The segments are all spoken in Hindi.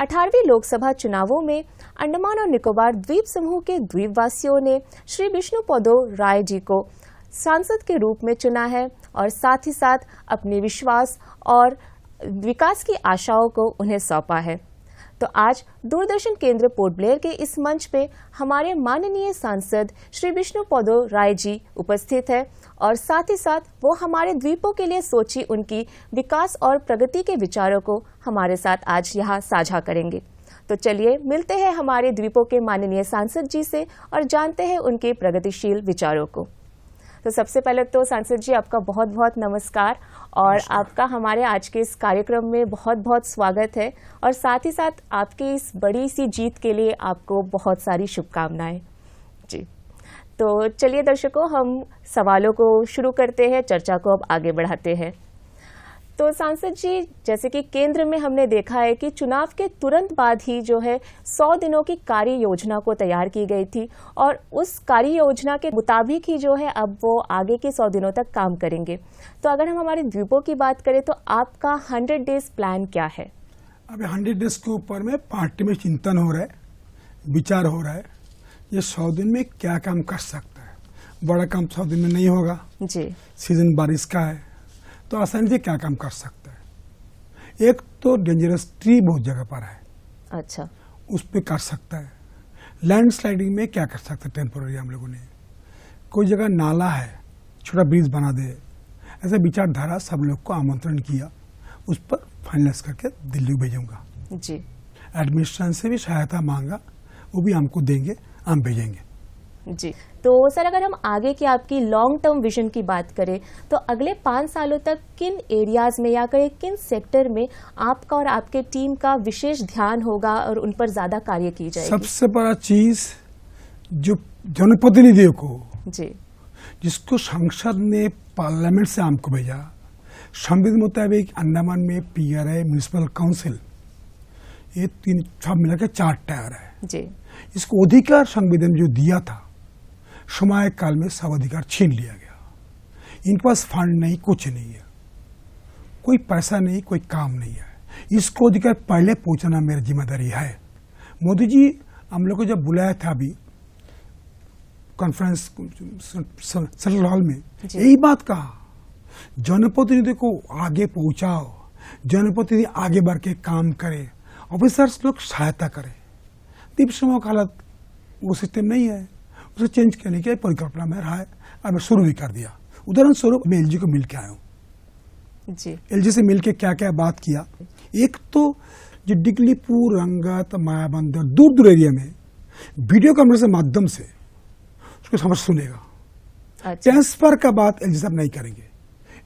18वीं लोकसभा चुनावों में अंडमान और निकोबार द्वीप समूह के द्वीपवासियों ने श्री विष्णुपदो राय जी को सांसद के रूप में चुना है और साथ ही साथ अपने विश्वास और विकास की आशाओं को उन्हें सौंपा है। तो आज दूरदर्शन केंद्र पोर्ट ब्लेयर के इस मंच पे हमारे माननीय सांसद श्री विष्णुपदो राय जी उपस्थित है और साथ ही साथ वो हमारे द्वीपों के लिए सोची उनकी विकास और प्रगति के विचारों को हमारे साथ आज यहाँ साझा करेंगे। तो चलिए मिलते हैं हमारे द्वीपों के माननीय सांसद जी से और जानते हैं उनके प्रगतिशील विचारों को। तो सबसे पहले तो सांसद जी आपका बहुत बहुत नमस्कार और आपका हमारे आज के इस कार्यक्रम में बहुत बहुत स्वागत है और साथ ही साथ आपकी इस बड़ी सी जीत के लिए आपको बहुत सारी शुभकामनाएं जी। तो चलिए दर्शकों, हम सवालों को शुरू करते हैं, चर्चा को अब आगे बढ़ाते हैं। तो सांसद जी, जैसे कि केंद्र में हमने देखा है कि चुनाव के तुरंत बाद ही जो है 100 दिनों की कार्य योजना को तैयार की गई थी और उस कार्य योजना के मुताबिक ही जो है अब वो आगे के 100 दिनों तक काम करेंगे। तो अगर हम हमारे द्वीपों की बात करें तो आपका 100 डेज प्लान क्या है? अभी 100 डेज के ऊपर में पार्टी में चिंतन हो रहा है, विचार हो रहा है, ये 100 दिन में क्या काम कर सकता है। बड़ा काम 100 दिन में नहीं होगा जी। सीजन बारिश का है, तो आसानी से क्या काम कर सकता है। एक तो डेंजरस ट्री बहुत जगह पर है, अच्छा, उस पे कर सकता है। लैंडस्लाइडिंग में क्या कर सकते हैं टेम्पोररी हम लोगों ने, कोई जगह नाला है छोटा ब्रिज बना दे, ऐसे विचारधारा सब लोग को आमंत्रण किया, उस पर फाइनलाइज करके दिल्ली भेजूंगा जी। एडमिनिस्ट्रेशन से भी सहायता मांगा, वो भी हमको देंगे, हम भेजेंगे जी। तो सर, अगर हम आगे की आपकी लॉन्ग टर्म विजन की बात करें तो अगले 5 सालों तक किन एरियाज में या किन सेक्टर में आपका और आपके टीम का विशेष ध्यान होगा और उन पर ज्यादा कार्य की जाएगी? सबसे बड़ा चीज जो जनप्रतिनिधियों को जी, जिसको संसद ने पार्लियामेंट से हमको भेजा, संविधान मुताबिक अंडमान में पीआरआई म्युनिसिपल काउंसिल, ये 3 सब मिलाकर 4 टायर है जी। इसको अधिकार संविधान जो दिया था, समय काल में सब अधिकार छीन लिया गया। इनके पास फंड नहीं, कुछ नहीं है, कोई पैसा नहीं, कोई काम नहीं है। इसको अधिकार पहले पहुंचाना मेरी जिम्मेदारी है। मोदी जी हम लोग को जब बुलाया था अभी कॉन्फ्रेंस सेंट्रल हॉल में, यही बात कहा, जनप्रतिनिधि को आगे पहुंचाओ, जनप्रतिनिधि आगे बढ़ के काम करे, ऑफिसर्स लोग सहायता करें। द्वीप समूह का हालत वो सिस्टम नहीं है, उसे चेंज करने की परिकल्पना में रहा है और मैं शुरू भी कर दिया। उदाहरण स्वरूप मैं एलजी को मिल के आया हूँ जी। एलजी से मिल के क्या क्या बात किया। एक तो जो डिगलीपुर, रंगत, मायाबंदर दूर दूर एरिया में वीडियो कॉन्फ्रेंस के माध्यम से उसको समझ सुनेगा। अच्छा। ट्रांसफर का बात एलजी साहब नहीं करेंगे,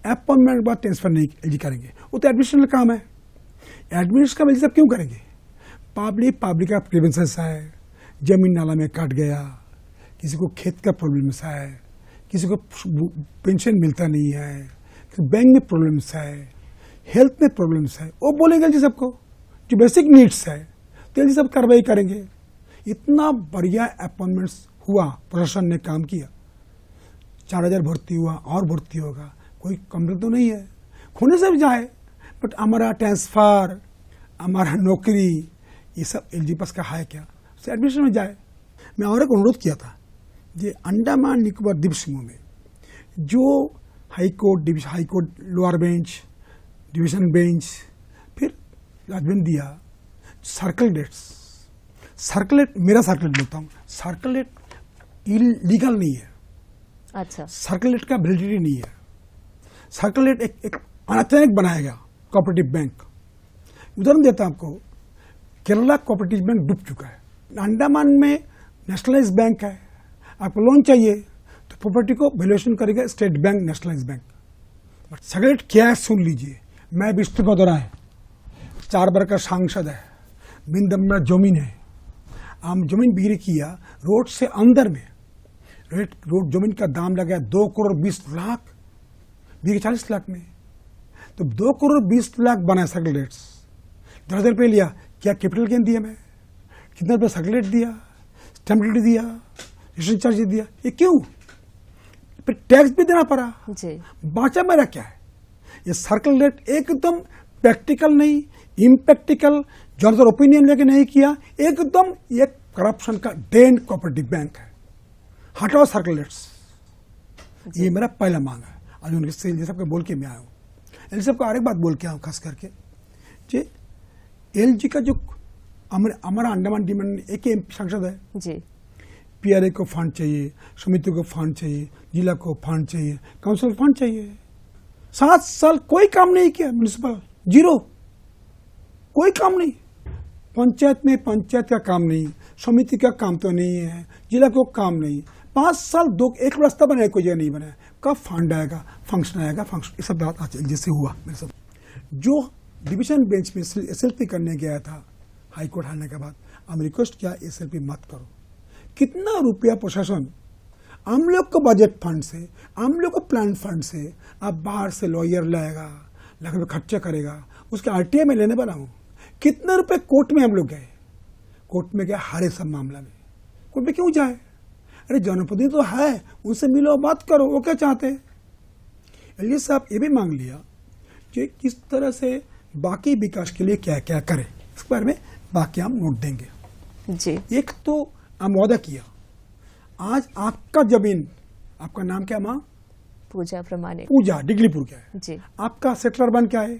अपॉइंटमेंट के बाद ट्रांसफर नहीं एलजी करेंगे, वो तो एडमिनिस्ट्रेशन का काम है। एडमिनिस्ट्रेशन का एलजी साहब क्यों करेंगे? पब्लिक का ग्रीवेंसेस है, जमीन नाला में कट गया, किसी को खेत का प्रॉब्लम्स है, किसी को पेंशन मिलता नहीं है, बैंक में प्रॉब्लम्स है, हेल्थ में प्रॉब्लम्स है, वो बोलेंगे जी सबको जो बेसिक नीड्स है, तो ये सब कार्रवाई करेंगे। इतना बढ़िया अपॉइंटमेंट्स हुआ, प्रशासन ने काम किया, 4000 भर्ती हुआ और भर्ती होगा, कोई कंप्लेंट तो नहीं है, होने से भी जाए, बट हमारा ट्रांसफर, हमारा नौकरी, ये सब एलजी पास का है क्या, एडमिशन में जाए। मैं और एक अनुरोध किया था, ये अंडमान निकोबार द्वीप समूह में जो high court, lower bench, division bench, फिर जजमेंट दिया, सर्कुलेट मेरा सर्कुलेट बोलता हूँ, सर्कुलेट इलीगल नहीं है। अच्छा। सर्कुलेट का वैलिडिटी नहीं है। सर्कुलेट एक अचानक बनाया गया कोऑपरेटिव बैंक। उदाहरण देता हूं आपको, केरला कोऑपरेटिव बैंक डूब चुका है, अंडमान में नेशनलाइज बैंक है, आपको लोन चाहिए तो प्रॉपर्टी को वैल्यूएशन करेगा state bank, nationalise bank. But circulate क्या है सुन लीजिए। मैं विष्णुपदो राय 4 बार का सांसद है, बिंदम में जमीन है, हम जमीन बिक्री किया रोड से अंदर में, रोड जमीन का दाम लगा 2 करोड़ 20 लाख, बिक्री 40 लाख में, तो 2 करोड़ 20 लाख बना सर्कुलेट्स। 10,000 रुपये लिया, क्या कैपिटल गेन दिया मैं, कितना रुपया सर्कुलेट दिया, स्टैंप ड्यूटी दिया, रजिस्ट्रेशन चार्ज दिया, ये क्यों? फिर टैक्स भी देना पड़ा जी। बाचा मेरा क्या है? ये सर्कुलेट एकदम प्रैक्टिकल नहीं, इम्प्रैक्टिकल, जनरल ओपिनियन लेके नहीं किया, एकदम एक करप्शन का डेन कोऑपरेटिव बैंक है। हटाओ सर्कुलेट्स, ये मेरा पहला मांग है। आज उनके एलजी साहब को बोल के मैं आया हूँ। एलजी साहब को और एक बात बोल के आया हूँ खास करके, जे एलजी का जो हमारा अंडमान निकोबार एक एमपी सांसद है जी, पीआरए को फंड चाहिए, समिति को फंड चाहिए, जिला को फंड चाहिए, काउंसिल फंड चाहिए। 7 साल कोई काम नहीं किया, म्युनिसिपल जीरो, कोई काम नहीं। पंचायत में पंचायत का काम नहीं, समिति का काम तो नहीं है, जिला को काम नहीं। 5 साल एक रास्ता बनाया, कोई जगह नहीं बनाया। कब फंड आएगा, फंक्शन आएगा, फंक्शन, ये सब बात आज जैसे हुआ मेरे साथ। जो डिवीजन बेंच में एसएलपी करने गया था, हाईकोर्ट हारने के बाद हम रिक्वेस्ट किया एसएलपी मत करो। कितना रुपया प्रशासन हम लोग को बजट फंड से, हम लोग को प्लान फंड से, अब बाहर से लॉयर लाएगा, लाख रुपये खर्चा करेगा, उसके आरटीआई में लेने वाला हूँ। कितने रुपए कोर्ट में हम लोग गए, कोर्ट में गए हारे सब मामला में। कोर्ट में क्यों जाए? अरे जनप्रतिनिधि तो है, उनसे मिलो, बात करो, वो क्या चाहते हैं। एलजी साहब ये भी मांग लिया कि किस तरह से बाकी विकास के लिए क्या क्या करें, इस बारे में बाकी हम नोट देंगे जी। एक तो हम वादा किया, आज आपका जमीन, आपका नाम क्या माँ? पूजा प्रमाणिक। पूजा डिगलीपुर क्या है जी आपका? सेटलर बन क्या है,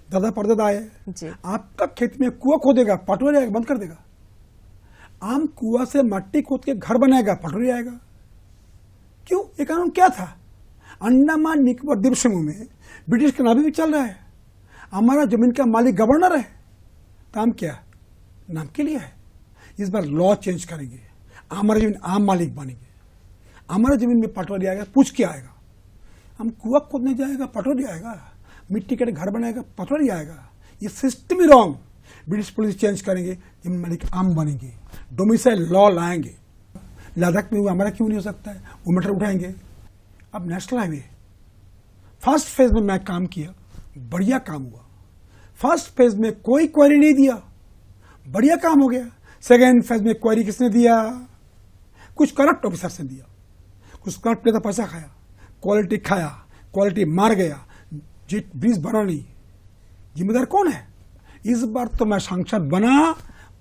दादा परदादा है जी। आपका खेत में कुआं खोदेगा, पटवारी आएगा, बंद कर देगा। आम कुआं से मट्टी खोद के घर बनाएगा, पटवारी आएगा। क्यों? ये कानून क्या था? अंडमान निकोबार द्वीप समूह में ब्रिटिश का नाम भी चल रहा है। हमारा जमीन का मालिक गवर्नर है, काम क्या है? नाम के लिए है। इस बार लॉ चेंज करेंगे, हमारा जमीन आम मालिक बनेंगे। हमारा जमीन में पटवारी आएगा, पूछ के आएगा। हम कुआं खोदने जाएगा, पटवारी आएगा। मिट्टी के घर बनाएगा, पटवारी आएगा। ये सिस्टम ही रॉन्ग। ब्रिटिश पुलिस चेंज करेंगे, जमीन मालिक आम बनेंगे, डोमिसाइल लॉ लाएंगे। लद्दाख में हुआ, हमारा क्यों नहीं हो सकता है? वो मैटर उठाएंगे। अब नेशनल हाईवे फर्स्ट फेज में मैं काम किया, बढ़िया काम हुआ। फर्स्ट फेज में कोई क्वेरी नहीं दिया, बढ़िया काम हो गया। सेकेंड फेज में क्वेरी किसने दिया? कुछ करप्ट ऑफिसर से दिया, कुछ करप्ट ने तो पैसा खाया, क्वालिटी खाया, क्वालिटी मार गया, ब्रिज बना नहीं। जिम्मेदार कौन है? इस बार तो मैं सांसद बना,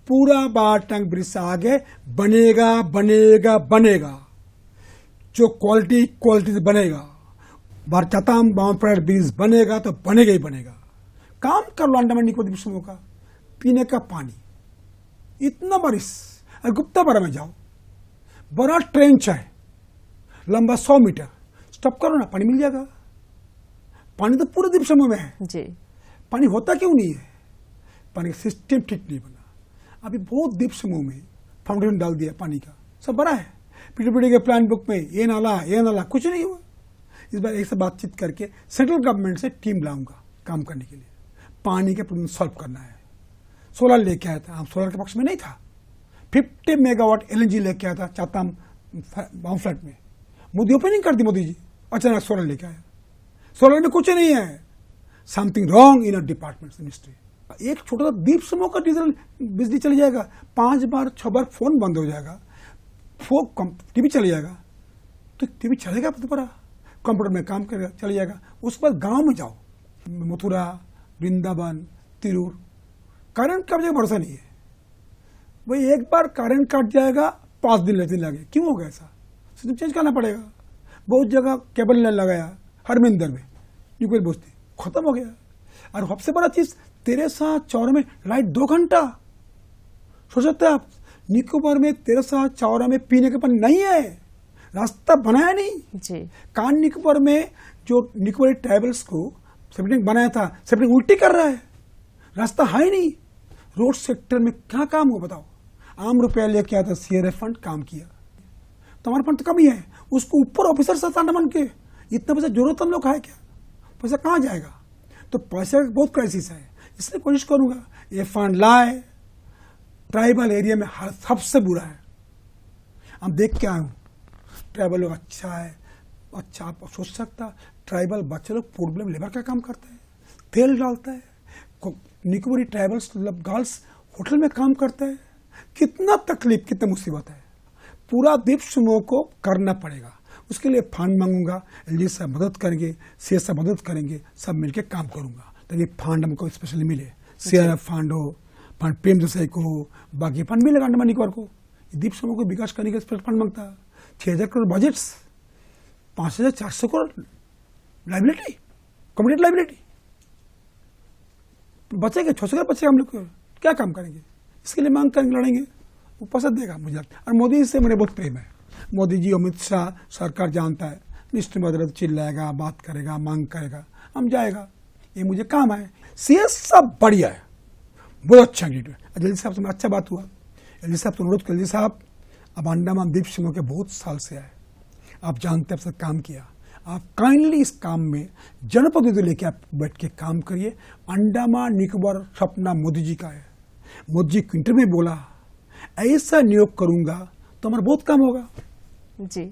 पूरा बाटंग ब्रिज से आगे बनेगा बनेगा बनेगा। जो क्वालिटी से बनेगा, बारचाताम बावनपड़ा ब्रिज बनेगा तो बनेगा ही बनेगा। काम कर लो अंडमान निकोबार द्वीप समूह का। पीने का पानी इतना बारिश, गुप्तापारा में जाओ, बड़ा ट्रेंच है, लंबा 100 मीटर, स्टॉप करो ना, पानी मिल जाएगा। पानी तो पूरे द्वीप समूह में है जी। पानी होता क्यों नहीं है? पानी का सिस्टम ठीक नहीं बना। अभी बहुत द्वीप समूह में फाउंडेशन डाल दिया पानी का, सब बड़ा है। पीडब्ल्यूडी के प्लान बुक में ये नाला कुछ नहीं हुआ। इस बार एक से बातचीत करके सेंट्रल गवर्नमेंट से टीम लाऊंगा काम करने के लिए। पानी के प्रॉब्लम सॉल्व करना है। सोलर लेके आया था, हम सोलर के पक्ष में नहीं था। 50 मेगावाट एलएनजी लेके आया था चाताम फ्लैट में। मोदी ओपनिंग कर दी, मोदी जी अचानक सोलर लेके आया। सोलर में कुछ नहीं है, something wrong in a department ministry. एक छोटा सा द्वीप समूह का डीजल बिजली चली जाएगा, 5 बार 6 बार फोन बंद हो जाएगा, टीवी चले जाएगा, तो टीवी चलेगा दोबारा, कंप्यूटर में काम करेगा, चले जाएगा। उसके बाद गांव में जाओ, मथुरा, वृंदावन, तिरूर, करंट का भरोसा नहीं है। वही एक बार करंट कट जाएगा, 5 दिन लगे। क्यों हो गया ऐसा? सिस्टम चेंज करना पड़ेगा। बहुत जगह केबल लाइन लगाया, हरमिंदर में यूपीएल बस्ती खत्म हो गया। और सबसे बड़ा चीज, तेरसा चौरा में लाइट 2 घंटा। सोच सकते हैं आप, निकोबार में तेरसा चौरा में पीने का पानी नहीं है, रास्ता बनाया नहीं जी। कान निकोबार में जो निकोबारी ट्राइबल्स को सेप्टिंग बनाया था, सेप्टिंग उल्टी कर रहा है, रास्ता है ही नहीं। रोड सेक्टर में क्या काम हुआ बताओ? आम रुपया लेके आया था, सीआरएफ फंड काम किया। तो हमारे फंड तो कमी है, उसको ऊपर ऑफिसर साथ अंडमान के इतना पैसा जरूरत हम लोग है क्या? पैसा कहाँ जाएगा? तो पैसे का बहुत क्राइसिस है, इसलिए कोशिश करूंगा ये फंड लाए। ट्राइबल एरिया में सबसे बुरा है, हम देख के आए हूं। ट्राइबल लोग अच्छा है, अच्छा आप सोच सकता, ट्राइबल बच्चे लोग पोर्ट लेबर का काम करते हैं, तेल डालता है। निकोबारी ट्राइबल्स गर्ल्स होटल में काम करते हैं। कितना तकलीफ, कितना मुसीबत है। पूरा द्वीप समूह को करना पड़ेगा, उसके लिए फंड मांगूंगा, एलजी से मदद करेंगे, सीएस से मदद करेंगे, सब मिलकर काम करूंगा। ताकि फंड हमको स्पेशली मिले, CRF फंड हो, फंड PM देसाई को हो, बाकी फंड मिलेगा अंडमान निकोबार को। द्वीप समूह को विकास करने का स्पेशल फंड मांगता है। 6,000 crore budgets, 5,400 crore liability, community liability, बचेगा 600 करोड़ बचेगा। हम लोग क्या काम करेंगे? इसके लिए मांग करेंगे, लड़ेंगे, वो पसंद देगा मुझे लगता है। और मोदी से मेरे बहुत प्रेम है। मोदी जी, अमित शाह सरकार जानता है, निश्चित बदल चिल्लाएगा, बात करेगा, मांग करेगा, हम जाएगा, ये मुझे काम है। CS सब बढ़िया है, बहुत अच्छा लीडर है। जल्दी साहब से मेरा अच्छा बात हुआ। जल्दी साहब से अनुरोध कर, जल्दी साहब अब अंडमान द्वीप समूह के बहुत साल से आए, आप जानते हैं, आपसे काम किया, आप काइंडली इस काम में जनप्रतिनिधि लेके आप बैठ के काम करिए। अंडमान निकोबार सपना मोदी जी का है। मोदी जी क्विंटर में बोला ऐसा नियोग करूंगा तो हमारा बहुत काम होगा। जी,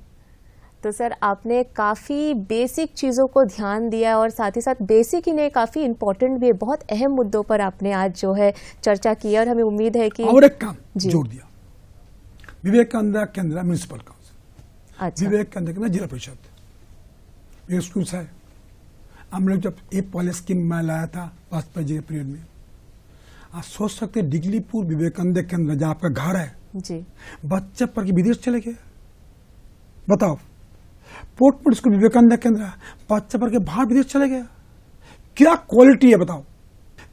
तो सर आपने काफ़ी बेसिक चीज़ों को ध्यान दिया और साथ ही साथ बेसिक ही नहीं, काफ़ी इम्पोर्टेंट भी, बहुत अहम मुद्दों पर आपने आज जो है चर्चा की और हमें उम्मीद है कि और एक काम जोड़ दिया, विवेकानंद केंद्र म्यूनिसिपल काउंसिल, अच्छा, विवेकानंद केंद्र जिला परिषद, ये स्कूल है। हम लोग जब ये पॉलिसी स्कीम में लाया था वाजपेयी जी के पीरियड में, आप सोच सकते डिगलीपुर विवेकानंद केंद्र जहाँ आपका घर है जी, बच्चे पढ़ के विदेश चले गए, बताओ। पोर्ट स्कूल विवेकानंद केंद्र, बच्चे पढ़ के बाहर विदेश चले गया, क्या क्वालिटी है बताओ।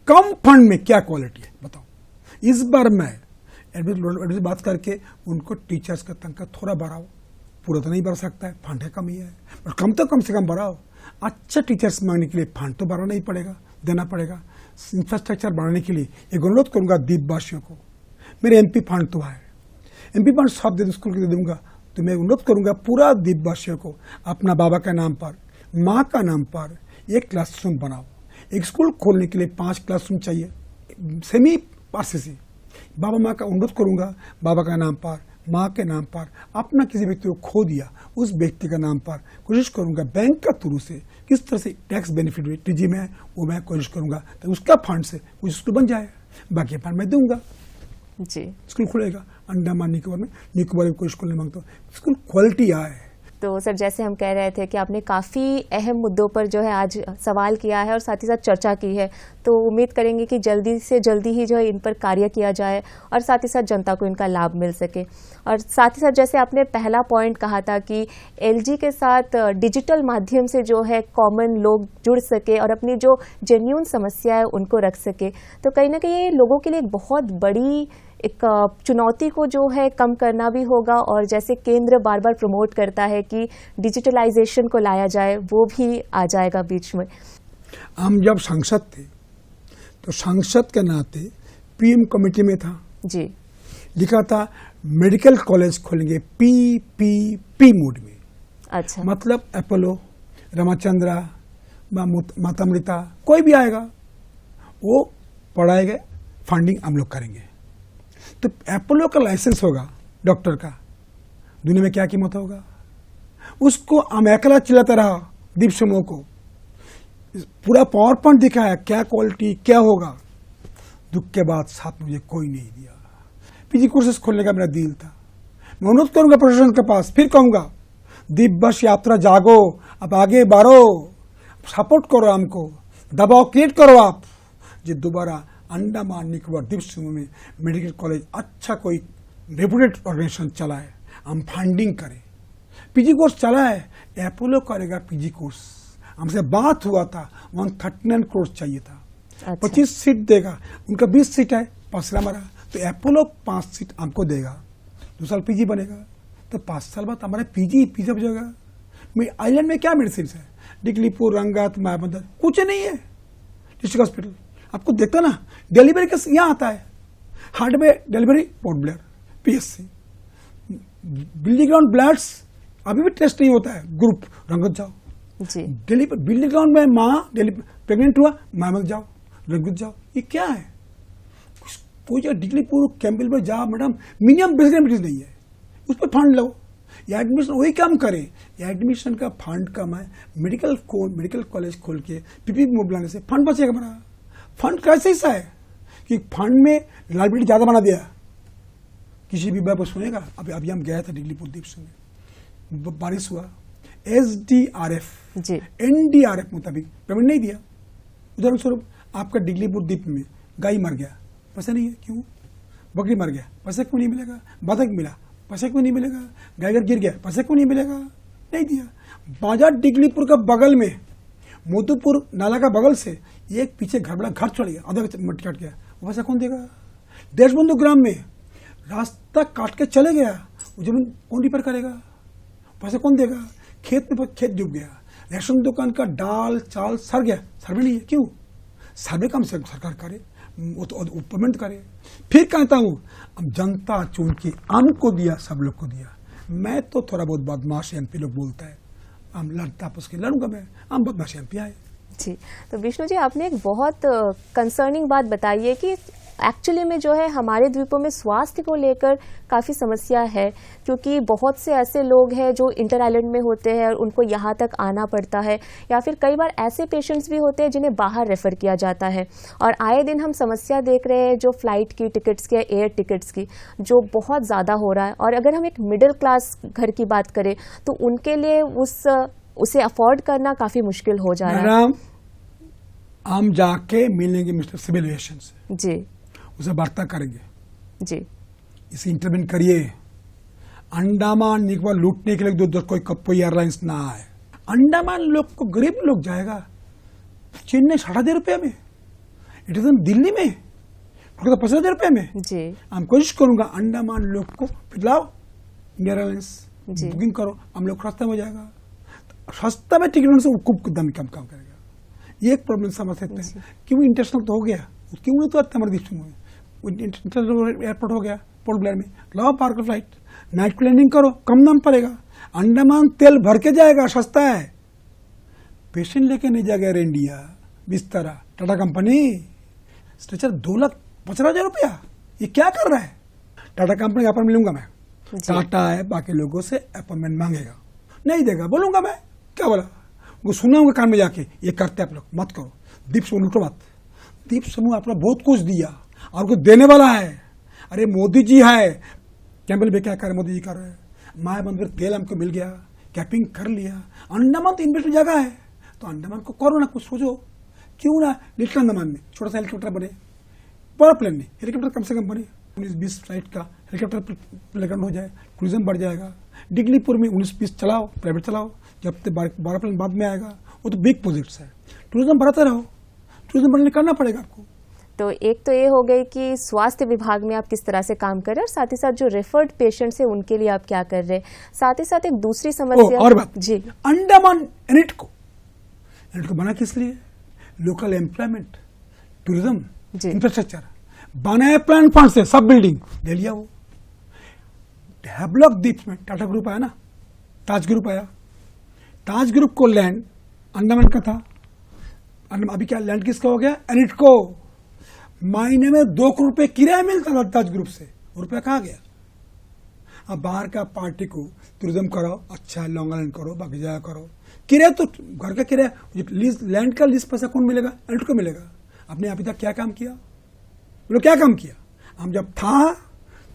कम फंड में क्या क्वालिटी है बताओ। इस बार मैं एडमिट बात करके उनको टीचर्स का तनख्वाह थोड़ा बढ़ाओ, पूरा तो नहीं बढ़ा सकता है, फंड है कमी है, पर कम से कम बढ़ाओ। अच्छा टीचर्स मांगने के लिए फंड तो बढ़ाना ही पड़ेगा, देना पड़ेगा। इंफ्रास्ट्रक्चर बढ़ाने के लिए एक अनुरोध करूंगा द्वीपवासियों को, मेरे MP फंड तो है, MP फंड सब दे स्कूल के दे दूंगा, तो मैं अनुरोध करूंगा पूरा द्वीपवासियों को अपना बाबा का नाम पर, माँ का नाम पर एक क्लासरूम बनाओ। एक स्कूल खोलने के लिए 5 क्लासरूम चाहिए, सेमी RCC। बाबा माँ का अनुरोध करूंगा, बाबा का नाम पर, माँ के नाम पर, अपना किसी व्यक्ति को खो दिया उस व्यक्ति का नाम पर कोशिश करूंगा बैंक का थ्रू से किस तरह से टैक्स बेनिफिट TG में है वो मैं कोशिश करूंगा, तो उसका फंड से कुछ स्कूल बन जाए, बाकी फंड मैं दूंगा। जी, स्कूल खुलेगा अंडमान निकोबार में, निकोबार में कोई स्कूल नहीं मांगता, स्कूल क्वालिटी आए। तो सर जैसे हम कह रहे थे कि आपने काफ़ी अहम मुद्दों पर जो है आज सवाल किया है और साथ ही साथ चर्चा की है, तो उम्मीद करेंगे कि जल्दी से जल्दी ही जो है इन पर कार्य किया जाए और साथ ही साथ जनता को इनका लाभ मिल सके। और साथ ही साथ जैसे आपने पहला पॉइंट कहा था कि LG के साथ डिजिटल माध्यम से जो है कॉमन लोग जुड़ सके और अपनी जो जेन्युइन समस्या है उनको रख सके, तो कहीं ना कहीं ये लोगों के लिए एक बहुत बड़ी एक चुनौती को जो है कम करना भी होगा। और जैसे केंद्र बार बार प्रमोट करता है कि डिजिटलाइजेशन को लाया जाए, वो भी आ जाएगा बीच में। हम जब सांसद थे तो सांसद के नाते PM कमेटी में था जी, लिखा था मेडिकल कॉलेज खोलेंगे PPP मोड में। अच्छा, मतलब अपोलो, रामचंद्रा, मातामृता कोई भी आएगा वो पढ़ाएगा, फंडिंग हम लोग करेंगे। तो अपोलो का लाइसेंस होगा डॉक्टर का, दुनिया में क्या कीमत होगा, उसको हम अकेला चिल्लाता रहा द्वीप समूह को, पूरा पावर पॉइंट दिखाया क्या क्वालिटी क्या होगा। दुख के बाद साथ मुझे कोई नहीं दिया। PG कोर्सेस खोलने का मेरा दिल था, मैं अनुरोध करूंगा प्रशासन के पास, फिर कहूंगा द्वीप बस यात्रा जागो, अब आगे बढ़ो, सपोर्ट करो, हमको दबाव क्रिएट करो आप, जो दोबारा अंडमान निकोबार द्वीप समूह में मेडिकल कॉलेज अच्छा कोई रेपुटेड ऑर्गेनाइजेशन चलाए, हम फंडिंग करें। PG कोर्स चला है, अपोलो करेगा PG कोर्स। हमसे बात हुआ था 139 करोड़ चाहिए था, अच्छा। 25 सीट देगा, उनका 20 सीट है, पसरा मरा, तो अपोलो 5 सीट हमको देगा, 2 साल PG बनेगा, तो 5 साल बाद हमारा PG हो जाएगा। आइलैंड में क्या मेडिसिन है, डिगलीपुर, रंगत, मायाबंदर कुछ नहीं है। डिस्ट्रिक्ट हॉस्पिटल आपको देखता ना, डिलीवरी का यहाँ आता है, हार्ट में delivery port Blair, PSC, building ground bloods अभी भी टेस्ट नहीं होता है, ग्रुप रंगत जाओ जी, बिल्डिंग ग्राउंड में माँ प्रेग्नेंट हुआ, मामत जाओ, रंगत जाओ, ये क्या है। कोई जगह डिगलीपुर कैंपबेल में जाओ मैडम, मिनिमम बेसिक नहीं है, उस पर फंड लो, या एडमिशन वही काम करे, या एडमिशन का फंड कम है, मेडिकल कॉलेज खोल के PPP मूव लाने से फंड बचेगा हमारा। फंड कैसे ऐसा है कि फंड में लाइबिलिटी ज्यादा बना दिया, किसी भी बात सुनेगा। अभी हम गया था डिगलीपुर द्वीप में, बारिश हुआ, SDRF NDRF मुताबिक पेमेंट नहीं दिया, उदाहरण स्वरूप आपका डिगलीपुर द्वीप में गाय मर गया, पैसा नहीं है, क्यों? बकरी मर गया, पैसा क्यों नहीं मिलेगा? बतख मिला, पैसा क्यों नहीं मिलेगा? गाय गिर गया, पैसा क्यों नहीं मिलेगा? नहीं दिया। बाजार डिगलीपुर का बगल में मोतूपुर नाला का बगल से एक पीछे घर बड़ा घर चढ़ गया, आधा मट्टी काट गया, वो पैसा कौन देगा? देशबंधु ग्राम में रास्ता काट के चले गया, वो जमीन कौन रिपेयर करेगा? पैसा कौन देगा? खेत में खेत डूब गया, रेशन दुकान का दाल चाल सर गया, सर्वे नहीं है, क्यों? सर्वे कम से सरकार करे, वो तो पेमेंट करे। फिर कहता हूं अब जनता चुन के हमको दिया, सब लोग को दिया। मैं तो थोड़ा बहुत बदमाश एमपी लोग बोलता है, हम लड़ता आपस के लड़ूंगा मैं, हम बदमाश एमपी आए। जी, तो विष्णु जी आपने एक बहुत कंसर्निंग बात बताई है कि एक्चुअली में जो है हमारे द्वीपों में स्वास्थ्य को लेकर काफ़ी समस्या है, क्योंकि बहुत से ऐसे लोग हैं जो इंटर आइलैंड में होते हैं और उनको यहाँ तक आना पड़ता है, या फिर कई बार ऐसे पेशेंट्स भी होते हैं जिन्हें बाहर रेफर किया जाता है। और आए दिन हम समस्या देख रहे हैं जो फ्लाइट की टिकट्स की, एयर टिकट्स की, जो बहुत ज़्यादा हो रहा है। और अगर हम एक मिडिल क्लास घर की बात करें तो उनके लिए उसे अफोर्ड करना काफ़ी मुश्किल हो जा रहा है। हम जाके मिलेंगे मिस्टर सिविल एविएशन से, जी, उसे वार्ता करेंगे, जी, इसे इंटरवेन करिए। अंडमान निकोबार लूटने के लिए कोई एयरलाइंस ना आए। अंडमान लोग को, गरीब लोग जाएगा चेन्नई 60,000 रुपये में, दिल्ली में 50,000 रुपये में। जी, हम कोशिश करूंगा अंडमान लोग को फिलहाल इंडिया एयरलाइंस जी, बुकिंग करो, हम लोग सस्ता में हो जाएगा। सस्ता में टिकट से खूब दाम कम करेगा। ये एक प्रॉब्लम समझ सकते हैं, क्यों इंटरनेशनल तो हो गया, क्यों तो हमारे देश में इंटरनेशनल एयरपोर्ट हो गया पोर्ट ब्लेयर में, लाओ पार्क फ्लाइट, नाइट लैंडिंग करो, कम दाम पड़ेगा। अंडमान तेल भर के जाएगा, सस्ता है। पेशेंट लेके नहीं जाएगा एयर इंडिया, बिस्तरा टाटा कंपनी स्ट्रेचर 2,50,000 रुपया, ये क्या कर रहा है? टाटा कंपनी का अपॉइंटमेंट लूंगा मैं, टाटा है बाकी लोगों से अपॉइंटमेंट मांगेगा, नहीं देगा, बोलूंगा मैं, क्या बोला वो सुनाऊंगा कान में जाके, ये करते आप लोग मत करो। दीप समूह लूटो मत। दीप समूह आपने बहुत कुछ दिया और कुछ देने वाला है। अरे मोदी जी है, कैंपल में क्या कर रहे, मोदी जी कर रहे हैं, माया बंद कर तेल हमको मिल गया, कैपिंग कर लिया। अंडमान तो इन्वेस्टमेंट जगह है, तो अंडमान को करो ना, कुछ सोचो, क्यों ना लिटिल अंडमान में छोटा सा हेलीकॉप्टर बने, बड़ा प्लेन नहीं, हेलीकॉप्टर कम से कम बने, 19-20 फ्लाइट का हेलीकॉप्टर प्लेन हो जाए, टूरिज्म बढ़ जाएगा। डिगलीपुर में 19-20 चलाओ, प्राइवेट चलाओ, जब तक 12 प्लेन बाद में आएगा, वो तो बिग प्रोजेक्ट्स है, टूरिज्म बढ़ाते रहो, टूरिज्म बढ़ने करना पड़ेगा आपको। तो एक तो ये हो गई कि स्वास्थ्य विभाग में आप किस तरह से काम कर रहे हैं, और साथ ही साथ जो रेफर्ड पेशेंट्स हैं उनके लिए आप क्या कर रहे हैं। साथ ही साथ एक दूसरी समस्या और बात जी, अंडमान एनिट को बना किस लिए? लोकल एम्प्लॉयमेंट, टूरिज्म, इंफ्रास्ट्रक्चर बनाए, प्लान फंड से सब बिल्डिंग ले लिया। वो हैवलॉक द्वीप में टाटा ग्रुप आया ना, ताज ग्रुप आया, ताज ग्रुप को लैंड अंडमान का था, अभी क्या लैंड किसका हो गया? एनिट को। महीने में 2 करोड़ रुपए किराया मिलता था ताज ग्रुप से, रुपया कहाँ गया? अब बाहर का पार्टी को टूरिज्म करो, अच्छा लॉन्ग आइलैंड करो, बाकी जगह करो, किराया तो घर का किराया, लैंड का लीज पैसा कौन मिलेगा? एनिट को मिलेगा। आपने अभी तक क्या काम किया? लोग क्या काम किया? हम जब था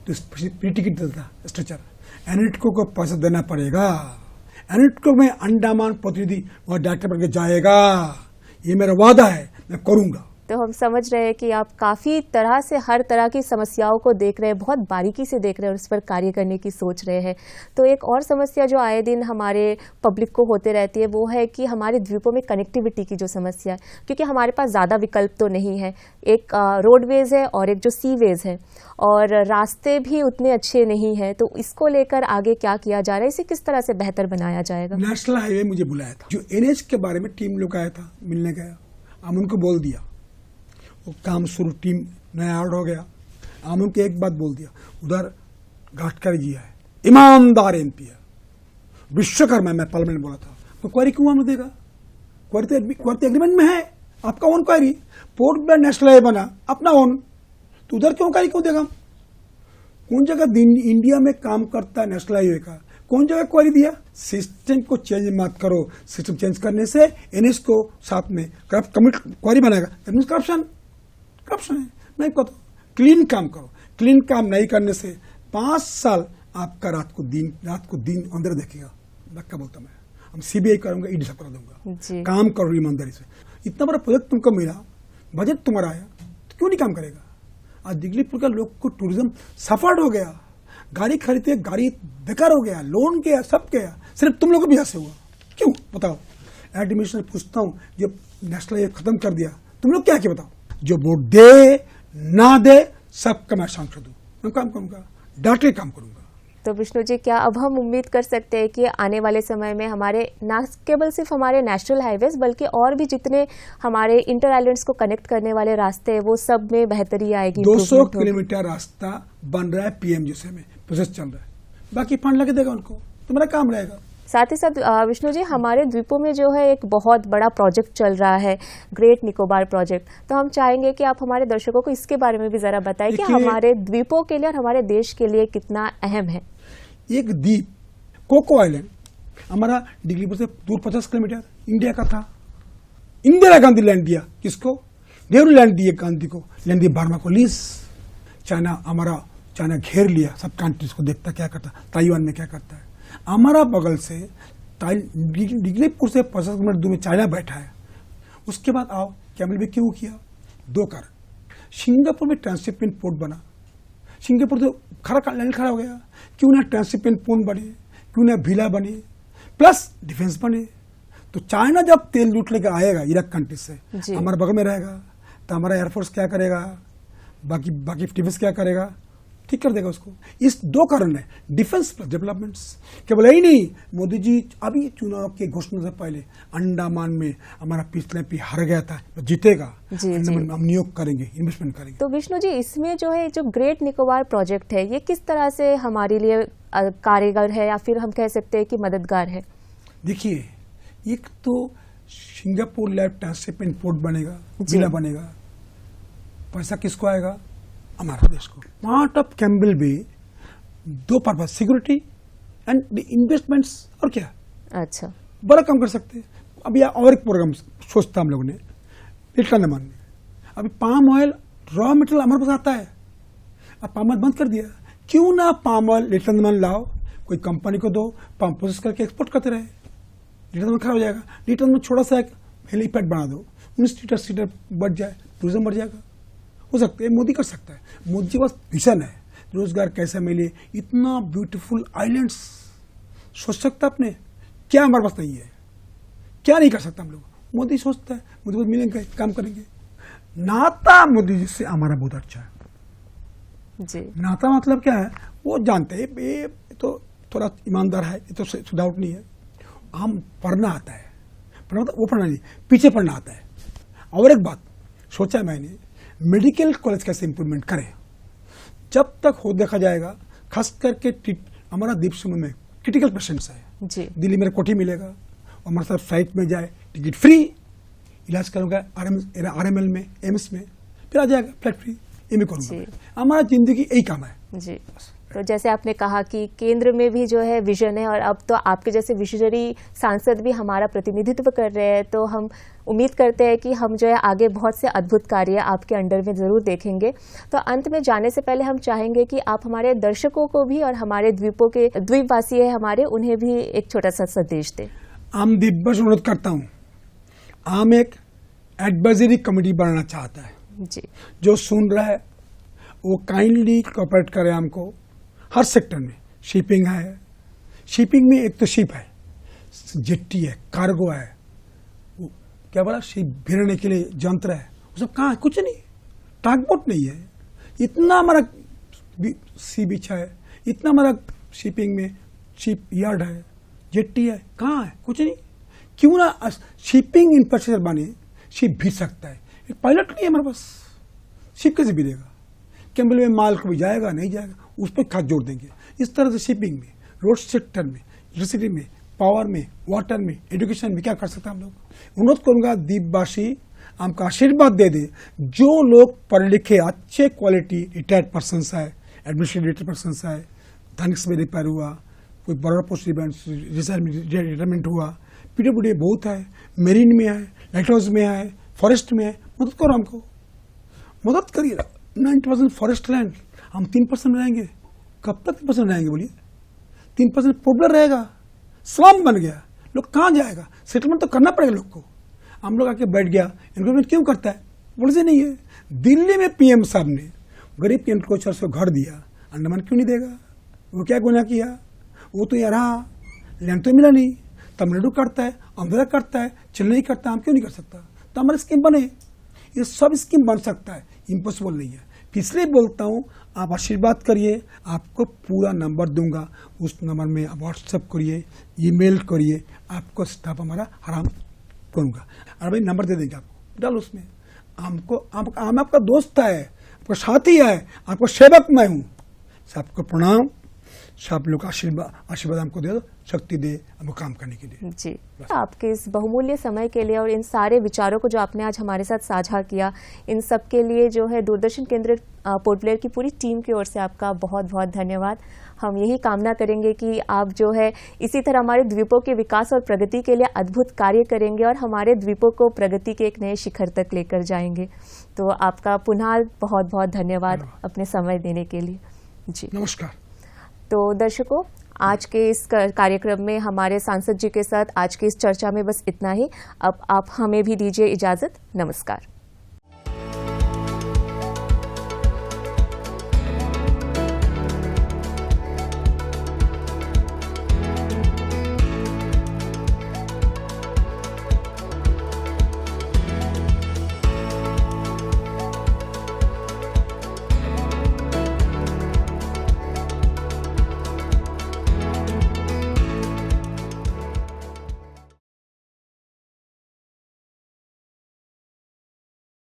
तो फ्री टिकट देता था स्ट्रेचर, एनिट को पैसा देना पड़ेगा। एनिट को मैं अंडमान प्रतिनिधि वहां डायरेक्टर बन के जाएगा, ये मेरा वादा है, मैं करूंगा। तो हम समझ रहे हैं कि आप काफ़ी तरह से हर तरह की समस्याओं को देख रहे हैं, बहुत बारीकी से देख रहे हैं और उस पर कार्य करने की सोच रहे हैं। तो एक और समस्या जो आए दिन हमारे पब्लिक को होते रहती है वो है कि हमारे द्वीपों में कनेक्टिविटी की जो समस्या है, क्योंकि हमारे पास ज़्यादा विकल्प तो नहीं है। एक रोडवेज है और एक जो सीवेज है, और रास्ते भी उतने अच्छे नहीं हैं। तो इसको लेकर आगे क्या किया जा रहा है, इसे किस तरह से बेहतर बनाया जाएगा? नेशनल हाईवे मुझे बुलाया था, जो NH के बारे में टीम लोग आया था, मिलने गया, हम उनको बोल दिया, वो काम शुरू, टीम नया ऑर्डर हो गया। हम उनको एक बात बोल दिया, उधर गडकरी जी है, ईमानदार MP है, विश्वकर्मा, मैं पार्लियामेंट बोला था, तो क्वेरी क्यों हमें देगा? क्वेरी एग्रीमेंट में है, आपका own query, port Blair national highway बना अपना ओन, तो उधर क्यों क्वेरी क्यों देगा? कौन जगह इंडिया में काम करता है नेशनल हाईवे का, कौन जगह क्वेरी दिया? सिस्टम को चेंज मत करो, सिस्टम चेंज करने से NH को साथ में क्वेरी बनाएगा, करप्शन है। नहीं पता, क्लीन काम करो, क्लीन काम नहीं करने से 5 साल आपका रात को दिन अंदर देखेगा। धक्का बोलता मैं, हम CBI करूंगा, ED सब कर दूंगा, काम करो ईमानदारी से। इतना बड़ा प्रोजेक्ट तुमको मिला, बजट तुम्हारा आया, तो क्यों नहीं काम करेगा? आज दिगलीपुर का लोग को टूरिज्म सफर्ड हो गया, गाड़ी खरीदते गाड़ी बेकार हो गया, लोन गया, सब गया, सिर्फ तुम लोग को भी ऐसे हुआ। क्यों बताओ? एडमिशन पूछता हूँ, जब नेशनल ये खत्म कर दिया, तुम लोग क्या बताओ? जो वोट दे ना दे सबका मैं सांसद दूं, मैं काम करूंगा, डट के काम करूंगा। तो विष्णु जी, क्या अब हम उम्मीद कर सकते हैं कि आने वाले समय में हमारे न केवल सिर्फ हमारे नेशनल हाईवेज बल्कि और भी जितने हमारे इंटर आइलैंड्स को कनेक्ट करने वाले रास्ते हैं वो सब में बेहतरी आएगी? 200 किलोमीटर रास्ता बन रहा है पीएमजीएसवाई में, प्रोसेस चल रहा है, बाकी फंड लगे देगा उनको, तुम्हारा काम रहेगा। साथ ही साथ विष्णु जी, हमारे द्वीपों में जो है एक बहुत बड़ा प्रोजेक्ट चल रहा है, ग्रेट निकोबार प्रोजेक्ट, तो हम चाहेंगे कि आप हमारे दर्शकों को इसके बारे में भी जरा बताएं कि हमारे द्वीपों के लिए और हमारे देश के लिए कितना अहम है। एक द्वीप कोको आइलैंड हमारा दिगलीपुर से दूर 50 किलोमीटर इंडिया का था। इंदिरा गांधी लैंड दिया किसको? नेहरू लैंड दिए गांधी को, लैंड दिया बर्मा को लीज। चाइना घेर लिया, सब कंट्रीज को देखता क्या करता, ताइवान में क्या करता है। हमारा बगल से दिगलीपुर से 50 किलोमीटर दूर में चाइना बैठा है। उसके बाद आओ कैमल में क्यों किया? 2 कारण। सिंगापुर में ट्रांसशिपमेंट पोर्ट बना, सिंगापुर तो खड़ा हो गया, क्यों ना ट्रांसशिपमेंट पोर्ट बने, क्यों ना भिला बने, प्लस डिफेंस बने। तो चाइना जब तेल लूट लेकर आएगा इराक कंट्री से, हमारे बगल में रहेगा, तो हमारा एयरफोर्स क्या करेगा, बाकी डिफेंस क्या करेगा, ठीक कर देगा उसको। इस 2 कारण है, डिफेंस प्लस डेवलपमेंट्स। केवल यही नहीं, मोदी जी अभी चुनाव के घोषणा से पहले अंडमान में हमारा पिछले पे हार गया था, जीतेगा, हम नियोग करेंगे, इन्वेस्टमेंट करेंगे। तो विष्णु जी, इसमें जो है जो ग्रेट निकोबार प्रोजेक्ट है, ये किस तरह से हमारे लिए कारगर है या फिर हम कह सकते हैं कि मददगार है? देखिए, एक तो सिंगापुर लैब ट्रांसशिपमेंट पोर्ट बनेगा, जिला बनेगा, पैसा किसको आएगा? हमारा देश को। Part of Campbell Bay 2 purpose, security and investments, और क्या अच्छा बड़ा काम कर सकते हैं। अभी और एक प्रोग्राम सोचता हम लोगों ने लिटिल अंडमान में, अभी पाम ऑयल रॉ मटेरियल हमारे पास आता है, अब पाम ऑयल बंद कर दिया, क्यों ना पाम ऑयल लिटिल अंडमान लाओ, कोई कंपनी को दो, पाम प्रोसेस करके एक्सपोर्ट करते रहे। लिटिल अंडमान खराब हो जाएगा, लिटिल अंडमान छोटा सा एक हेलीपैड बना दो, 19 सीटर बढ़ जाए, टूरिज्म बढ़ जाएगा। हो सकता है, मोदी कर सकता है, मोदी के पास विजन है, रोजगार कैसे मिले, इतना ब्यूटीफुल आइलैंड्स सोच सकता अपने, क्या हमारे पास नहीं है, क्या नहीं कर सकता हम लोग? मोदी सोचता है, मोदी को मिलेंगे, काम करेंगे। नाता मोदी जी से हमारा बहुत अच्छा है जी। नाता मतलब क्या है, वो जानते हैं, ये तो थोड़ा ईमानदार है, ये तो डाउट नहीं है। हम पढ़ना आता है, पढ़ना मतलब वो पढ़ना नहीं, पीछे पढ़ना आता है। और एक बात सोचा मैंने, मेडिकल कॉलेज कैसे इंप्रूवमेंट करें, जब तक हो देखा जाएगा, खास करके हमारा द्वीप समूह में क्रिटिकल पेशेंट्स है जी। दिल्ली में कोठी मिलेगा, हमारे साथ फ्लाइट में जाए, टिकट फ्री, इलाज करूंगा RML में, एम्स में, फिर आ जाएगा फ्लाइट फ्री, ये मैं करूंगा। हमारा जिंदगी यही काम है जी। तो जैसे आपने कहा कि केंद्र में भी जो है विजन है और अब तो आपके जैसे विजनरी सांसद भी हमारा प्रतिनिधित्व कर रहे हैं, तो हम उम्मीद करते हैं कि हम जो है आगे बहुत से अद्भुत कार्य आपके अंडर में ज़रूर देखेंगे। तो अंत में जाने से पहले हम चाहेंगे कि आप हमारे दर्शकों को भी और हमारे द्वीपों के द्वीपवासी है हमारे, उन्हें भी एक छोटा सा संदेश दें। आम द्वीप से अनुरोध करता हूँ, आम एक एडवाइजरी कमेटी बनाना चाहता है जी। जो सुन रहा है वो काइंडली कोऑपरेट करे हमको हर सेक्टर में। शिपिंग है, शिपिंग में एक तो शिप है, जेट्टी है, कार्गो है, वो क्या बोला, शिप भिड़ने के लिए यंत्र है, वो सब कहाँ है? कुछ नहीं, टागबोट नहीं है। इतना हमारा सी बीच है, इतना हमारा शिपिंग में शिप यार्ड है, जेट्टी है, कहाँ है? कुछ नहीं। क्यों ना शिपिंग इंफ्रास्ट्रक्चर बने, शिप भिड़ सकता है। एक पायलट नहीं है हमारे पास, शिप कैसे भिड़ेगा? कैम्बल में माल कभी जाएगा नहीं जाएगा, उस पर खास जोड़ देंगे। इस तरह से शिपिंग में, रोड सेक्टर में, इलेक्ट्रिसिटी में, पावर में, वाटर में, एजुकेशन में क्या कर सकते हैं हम लोग? अनुरोध करूंगा द्वीपवासी हमको आशीर्वाद दे दे, जो लोग पढ़े लिखे अच्छे क्वालिटी रिटायर्ड पर्सन है, एडमिनिस्ट्रेटिव पर्सन है, धनिक में रिपेयर हुआ, कोई बड़ा पोस्ट रिटायरमेंट हुआ, PWD बहुत है, मेरीन में है, लाइट हाउस में है, फॉरेस्ट में है, मदद करो हमको, मदद करिए। 90% फॉरेस्ट लैंड, हम 3% रहेंगे, कब तक 3% रहेंगे बोलिए? 3% पॉपुलर रहेगा, स्लम बन गया, लोग कहाँ जाएगा? सेटलमेंट तो करना पड़ेगा लोग को। हम लोग आके बैठ गया, इन्वेस्टमेंट क्यों करता है? बोलते नहीं है। दिल्ली में पीएम साहब ने गरीब के एग्रीकल्चर को घर दिया, अंडमान क्यों नहीं देगा? वो क्या गुनाह किया? वो तो यहाँ रहा, लैंड तो मिला नहीं। तमिलनाडु करता है, आंध्र करता है, चेन्नई करता है, हम क्यों नहीं कर सकता? तो हमारे स्कीम बने, ये सब स्कीम बन सकता है, इम्पॉसिबल नहीं है। इसलिए बोलता हूँ, आप आशीर्वाद करिए, आपको पूरा नंबर दूंगा, उस नंबर में आप व्हाट्सएप करिए, ईमेल करिए, आपको स्टाफ हमारा हराम करूंगा। और भाई नंबर दे देंगे आपको, डालो उसमें। हम आपका दोस्त है, आपका साथी है, आपका सेवक मैं हूँ। सबको प्रणाम, सब लोग आशीर्वाद हमको दे दो, शक्ति दे हमको काम करने के लिए। जी, आपके इस बहुमूल्य समय के लिए और इन सारे विचारों को जो आपने आज हमारे साथ साझा किया, इन सब के लिए जो है दूरदर्शन केंद्र पोर्ट ब्लेयर की पूरी टीम की ओर से आपका बहुत बहुत धन्यवाद। हम यही कामना करेंगे कि आप जो है इसी तरह हमारे द्वीपों के विकास और प्रगति के लिए अद्भुत कार्य करेंगे और हमारे द्वीपों को प्रगति के एक नए शिखर तक लेकर जाएंगे। तो आपका पुनः बहुत बहुत धन्यवाद अपने समय देने के लिए। जी नमस्कार। तो दर्शकों, आज के इस कार्यक्रम में हमारे सांसद जी के साथ आज की इस चर्चा में बस इतना ही। अब आप हमें भी दीजिए इजाजत। नमस्कार।